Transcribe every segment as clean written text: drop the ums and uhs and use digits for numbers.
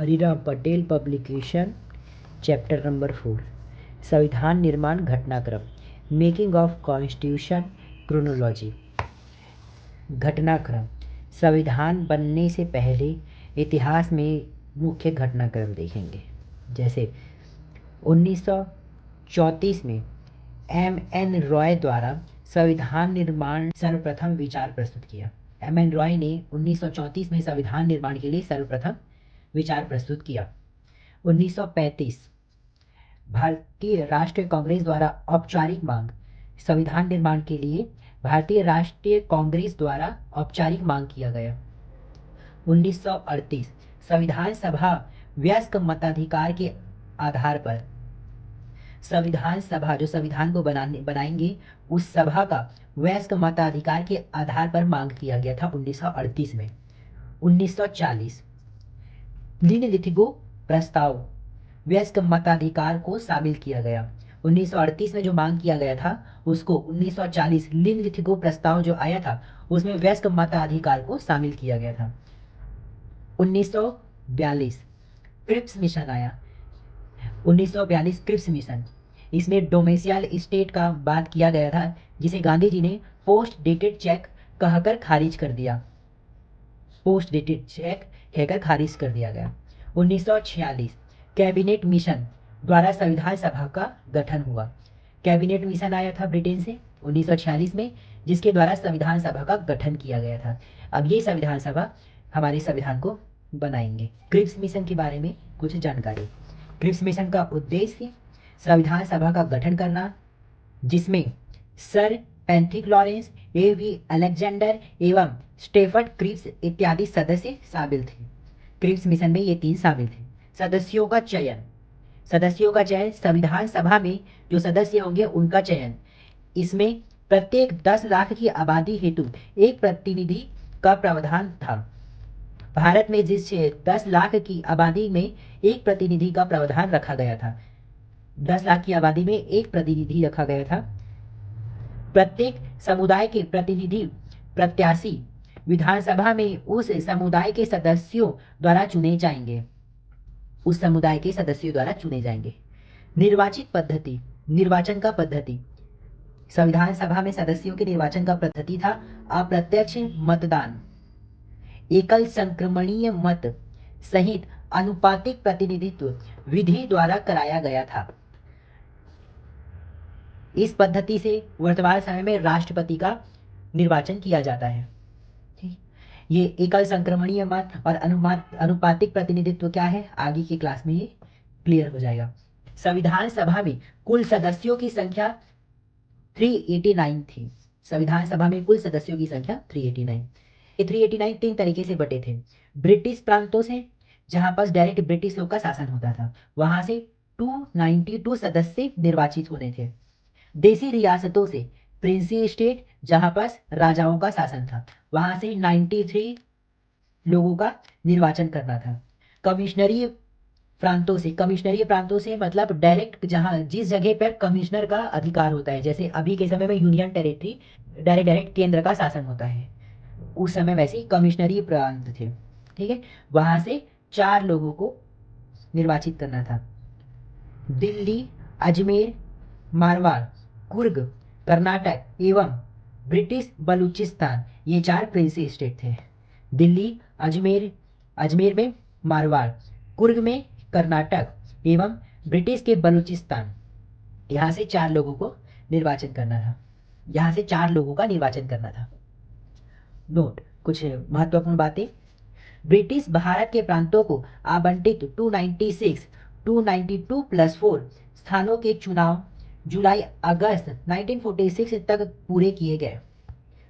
Hariram Patel publication chapter number 4 संविधान निर्माण घटनाक्रम मेकिंग ऑफ कॉन्स्टिट्यूशन क्रोनोलॉजी। घटनाक्रम संविधान बनने से पहले इतिहास में मुख्य घटनाक्रम देखेंगे। जैसे 1934 में M.N. रॉय द्वारा संविधान निर्माण सर्वप्रथम विचार प्रस्तुत किया। M.N. रॉय ने 1934 में संविधान निर्माण के लिए सर्वप्रथम विचार प्रस्तुत किया। 1935 भारतीय राष्ट्रीय कांग्रेस द्वारा औपचारिक मांग संविधान निर्माण के लिए भारतीय राष्ट्रीय कांग्रेस द्वारा औपचारिक मांग किया गया। 1938 संविधान सभा वयस्क मताधिकार के आधार पर संविधान सभा जो संविधान को बनाएंगे उस सभा का वयस्क मताधिकार के आधार पर मांग किया गया था 1938 में। 1940 निम्नलिखित प्रस्ताव वयस्क मताधिकार को शामिल किया गया। 1938 में जो मांग किया गया था उसको 1940 निम्नलिखित प्रस्ताव जो आया था उसमें वयस्क मताधिकार को शामिल किया गया था। 1942 क्रिप्स मिशन आया। 1942 क्रिप्स मिशन, इसमें डोमेसियल स्टेट का बात किया गया था जिसे गांधी जी ने पोस्ट डेटेड चेक कहकर खारिज कर दिया। पोस्ट डेटेड चेक कहकर खारिज कर दिया गया। 1946 कैबिनेट मिशन द्वारा संविधान सभा का गठन हुआ। कैबिनेट मिशन आया था ब्रिटेन से 1946 में जिसके द्वारा संविधान सभा का गठन किया गया था। अब ये संविधान सभा हमारे संविधान को बनाएंगे। क्रिप्स मिशन के बारे में कुछ जानकारी। क्रिप्स मिशन का उद्देश्य संविधान सभा का गठन करना जिसमें sir Patrick Lawrence, A.V. Alexander एवं स्टेफर्ड क्रिप्स इत्यादि सदस्य शामिल थे। क्रिप्स मिशन में ये 3 शामिल थे। सदस्यों का चयन संविधान सभा में जो सदस्य होंगे उनका चयन। इसमें प्रत्येक 10 लाख की आबादी हेतु एक प्रतिनिधि का प्रावधान था। भारत में जिस 10 लाख की आबादी में एक प्रतिनिधि का प्रावधान रखा गया था। 10 लाख की आबादी में एक प्रतिनिधि रखा गया था। प्रत्येक समुदाय के प्रतिनिधि प्रत्याशी विधानसभा में उस समुदाय के सदस्यों द्वारा चुने जाएंगे। निर्वाचित पद्धति, निर्वाचन का पद्धति संविधान सभा में सदस्यों के निर्वाचन का पद्धति था अप्रत्यक्ष मतदान, एकल संक्रमणीय मत सहित अनुपातिक प्रतिनिधित्व विधि द्वारा कराया गया था। इस पद्धति से वर्तमान समय में राष्ट्रपति का निर्वाचन किया जाता है। ये एकल संक्रमणीय मत और अनुपातिक प्रतिनिधित्व क्या है आगे की क्लास में ये क्लियर हो जाएगा। संविधान सभा में कुल सदस्यों की संख्या 389 थी। संविधान सभा में कुल सदस्यों की संख्या 389। ये 389 3 तरीके से बटे थे। ब्रिटिश प्रांतों से जहां पर डायरेक्ट ब्रिटिश लोग का शासन होता था वहां से 292 सदस्य निर्वाचित होने थे। देसी रियासतों से प्रिंसी स्टेट जहां पर राजाओं का शासन था वहां से 93 लोगों का निर्वाचन करना था। कमिश्नरी प्रांतों से मतलब डायरेक्ट जहां जिस जगह पर कमिश्नर का अधिकार होता है, जैसे अभी के समय में यूनियन टेरिटरी डायरेक्ट केंद्र का शासन होता है, उस समय वैसे कमिश्नरी प्रांत थे। ठीक है, वहां से 4 लोगों को निर्वाचित करना था। दिल्ली, अजमेर, मारवाड़, कुर्ग, कर्नाटक एवं ब्रिटिश बलूचिस्तान ये 4 प्रिंसी स्टेट थे। दिल्ली, अजमेर में मारवाड़, कुर्ग में कर्नाटक एवं ब्रिटिश के बलूचिस्तान, यहाँ से 4 लोगों को निर्वाचन करना था। नोट कुछ महत्वपूर्ण बातें। ब्रिटिश भारत के प्रांतों को आवंटित 292 प्लस 4 स्थानों के चुनाव जुलाई अगस्त 1946 तक पूरे किए गए।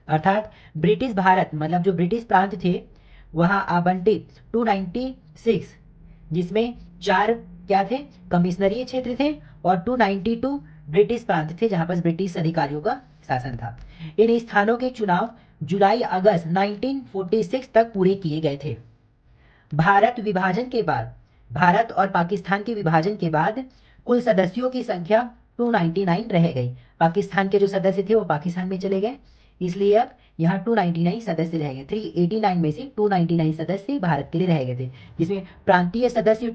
अर्थात ब्रिटिश भारत मतलब जो ब्रिटिश प्रांत थे वहां आवंटित 296 जिसमें 4 क्या थे कमिश्नरीय क्षेत्र थे और 292 ब्रिटिश प्रांत थे जहां पर ब्रिटिश अधिकारियों का शासन था। इन स्थानों के चुनाव जुलाई अगस्त 1946 तक पूरे किए गए थे। भारत और पाकिस्तान के विभाजन के बाद कुल सदस्यों की संख्या 299 रह गई। पाकिस्तान के जो सदस्य थे वो पाकिस्तान में चले गए, इसलिए अब यहाँ 299 सदस्य रह गए। 389 में से 299 सदस्य भारत के लिए रह गए थे, जिसमें प्रांतीय सदस्य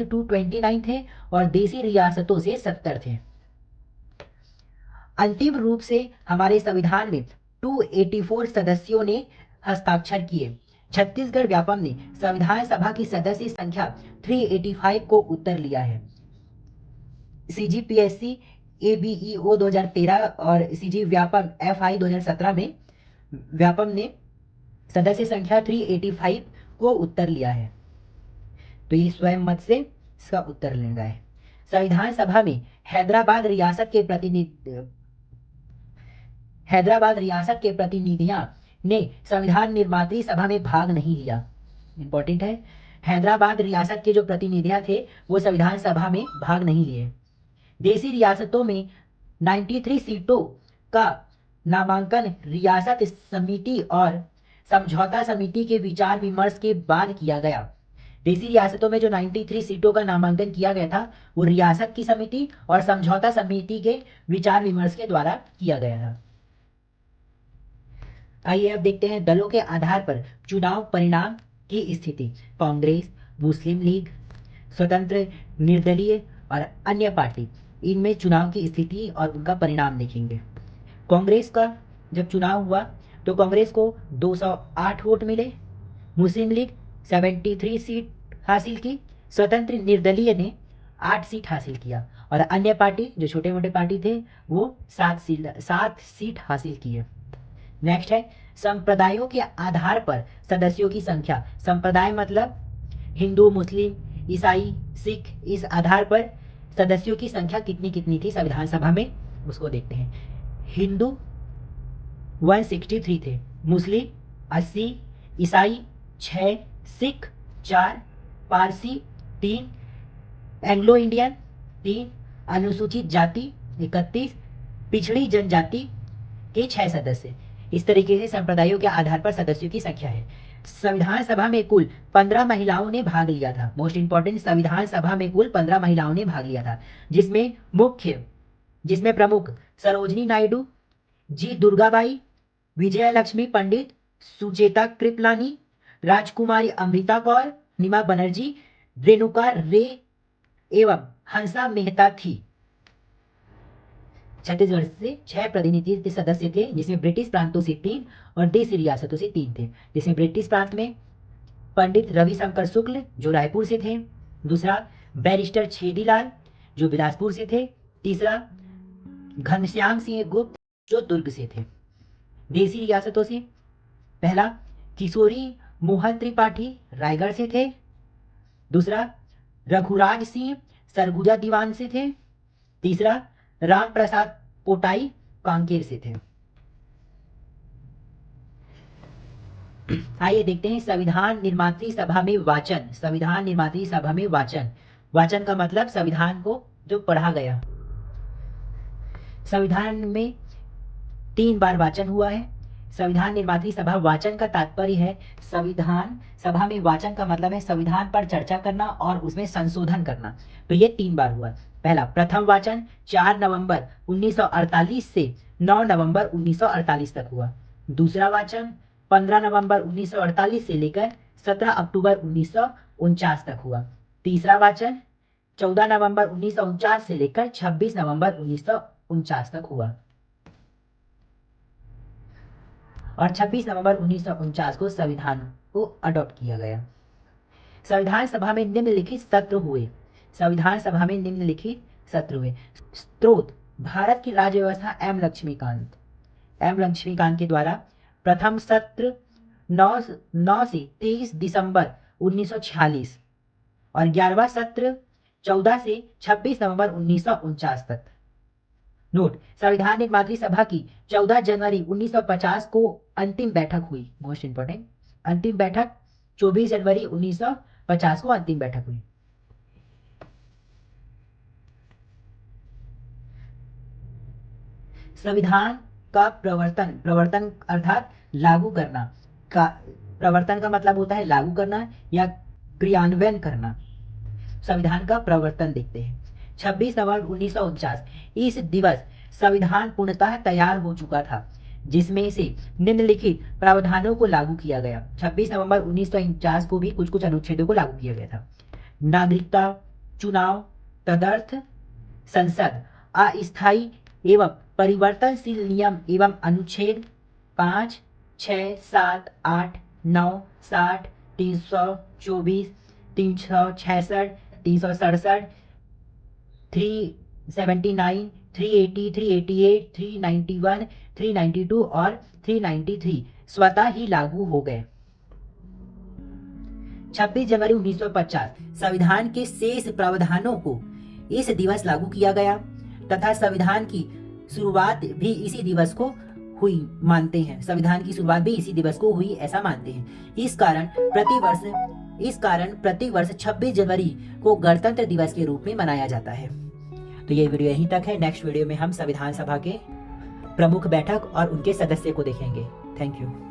229 थे और देशी रियासतों से 70 थे। अंतिम रूप से हमारे संविधान में 284 सदस्यों ने हस्ताक्षर किए। छत्तीसगढ़ व्यापम ने संविधान सभा की सदस्य संख्या 385 को उत्तर लिया है। CGPSC ABEO 2013 और CG व्यापम FI 2017 में व्यापम ने सदस्य संख्या 385 को उत्तर लिया है। तो ये स्वयं मत से इसका उत्तर लेना है। संविधान सभा में हैदराबाद रियासत के प्रतिनिधियां ने संविधान निर्मात्री सभा में भाग नहीं लिया। इंपॉर्टेंट है, हैदराबाद रियासत के जो प्रतिनिधियां थे वो संविधान सभा में भाग नहीं लिए। देशी रियासतों में 93 सीटों का नामांकन रियासत समिति और समझौता समिति के विचार विमर्श के बाद किया गया। देशी रियासतों में जो 93 सीटों का नामांकन किया गया था वो रियासत की समिति और समझौता समिति के विचार विमर्श के द्वारा किया गया था। आइए अब देखते हैं दलों के आधार पर चुनाव परिणाम की स्थिति। कांग्रेस, मुस्लिम लीग, स्वतंत्र, निर्दलीय और अन्य पार्टी, इनमें चुनाव की स्थिति और उनका परिणाम देखेंगे। कांग्रेस का जब चुनाव हुआ तो कांग्रेस को 208 वोट मिले, मुस्लिम लीग 73 सीट हासिल की, स्वतंत्र निर्दलीय ने 8 सीट हासिल किया और अन्य पार्टी जो छोटे मोटे पार्टी थे वो 7 सीट हासिल किए। नेक्स्ट है संप्रदायों के आधार पर सदस्यों की संख्या। संप्रदाय मतलब हिंदू, मुस्लिम, ईसाई, सिख, इस आधार पर सदस्यों की संख्या कितनी कितनी थी संविधान सभा में, उसको देखते हैं। हिंदू 163 थे, मुस्लिम 80, ईसाई 6, सिख 4, पारसी 3, एंग्लो इंडियन 3, अनुसूचित जाति 31, पिछड़ी जनजाति के 6 सदस्य। इस तरीके से संप्रदायों के आधार पर सदस्यों की संख्या है। संविधान सभा में कुल 15 महिलाओं ने भाग लिया था। मोस्ट इंपॉर्टेंट, संविधान सभा में कुल 15 महिलाओं ने भाग लिया था, जिसमें प्रमुख सरोजनी नायडू, जी दुर्गाबाई, विजया लक्ष्मी पंडित, सुचेता कृपलानी, राजकुमारी अमृता कौर, नीमा बनर्जी, रेणुका रे एवं हंसा मेहता थी। छत्तीसगढ़ से 6 प्रतिनिधि सदस्य थे, जिसमें ब्रिटिश प्रांतों से 3 और देशी रियासतों से 3 थे। जिसमें ब्रिटिश प्रांत में पंडित रविशंकर शुक्ल जो रायपुर से थे, दूसरा बैरिस्टर छेदीलाल जो बिलासपुर से थे, तीसरा घनश्याम सिंह गुप्त जो दुर्ग से थे। देशी रियासतों से पहला किशोरी मोहन त्रिपाठी रायगढ़ से थे, दूसरा रघुराज सिंह सरगुजा दीवान से थे, तीसरा राम प्रसाद पोटाई कांकेर से थे। आइए देखते हैं संविधान निर्मात्री सभा में वाचन। संविधान निर्मात्री सभा में वाचन, वाचन का मतलब संविधान को जो पढ़ा गया। संविधान में 3 बार वाचन हुआ है। संविधान निर्मात्री सभा वाचन का तात्पर्य है, संविधान सभा में वाचन का मतलब है संविधान पर चर्चा करना और उसमें संशोधन करना। तो ये 3 बार हुआ। पहला प्रथम वाचन 4 नवंबर 1948 से 9 नवंबर 1948 तक हुआ। दूसरा वाचन 15 नवंबर 1948 से लेकर 17 अक्टूबर 1949 तक हुआ। तीसरा वाचन 14 नवंबर 1949 से लेकर 26 नवंबर 1949 तक हुआ और 26 नवंबर 1949 को संविधान को अडॉप्ट किया गया। संविधान सभा में निम्नलिखित सत्र हुए। संविधान सभा में निम्नलिखित सत्र हुए। स्रोत भारत की राज्य व्यवस्था एम लक्ष्मीकांत के द्वारा। प्रथम सत्र 9 से 23 दिसंबर 1946 और 11वां सत्र 14 से 26 नवंबर 1949 तक। नोट, संविधान निर्मात्री सभा की 14 जनवरी 1950 को अंतिम बैठक हुई। मोस्ट इंपोर्टेंट, अंतिम बैठक 24 जनवरी 1950 को अंतिम बैठक हुई। संविधान का प्रवर्तन अर्थात लागू करना का, प्रवर्तन का मतलब होता है लागू करना या क्रियान्वयन करना। संविधान का प्रवर्तन देखते हैं। 26 नवंबर 1949 इस दिवस संविधान पूर्णतः तैयार हो चुका था, जिसमें से निम्नलिखित प्रावधानों को लागू किया गया। 26 नवंबर 1949 को भी कुछ कुछ अनुच्छेदों को लागू किया गया था। नागरिकता, चुनाव, तदर्थ संसद, अस्थायी एवं परिवर्तनशील नियम एवं अनुच्छेद 5, 6, 7, 8, 9, 60, 324, 366, 367, 379, 380, 388, 391, 392 और 393 स्वतः ही लागू हो गए। 26 जनवरी 1950 संविधान के शेष प्रावधानों को इस दिवस लागू किया गया तथा संविधान की शुरुआत भी इसी दिवस को हुई मानते हैं। संविधान की शुरुआत भी इसी दिवस को हुई ऐसा मानते हैं। इस कारण प्रतिवर्ष 26 जनवरी को गणतंत्र दिवस के रूप में मनाया जाता है। तो ये वीडियो यहीं तक है। नेक्स्ट वीडियो में हम संविधान सभा के प्रमुख बैठक और उनके सदस्य को देखेंगे। Thank you.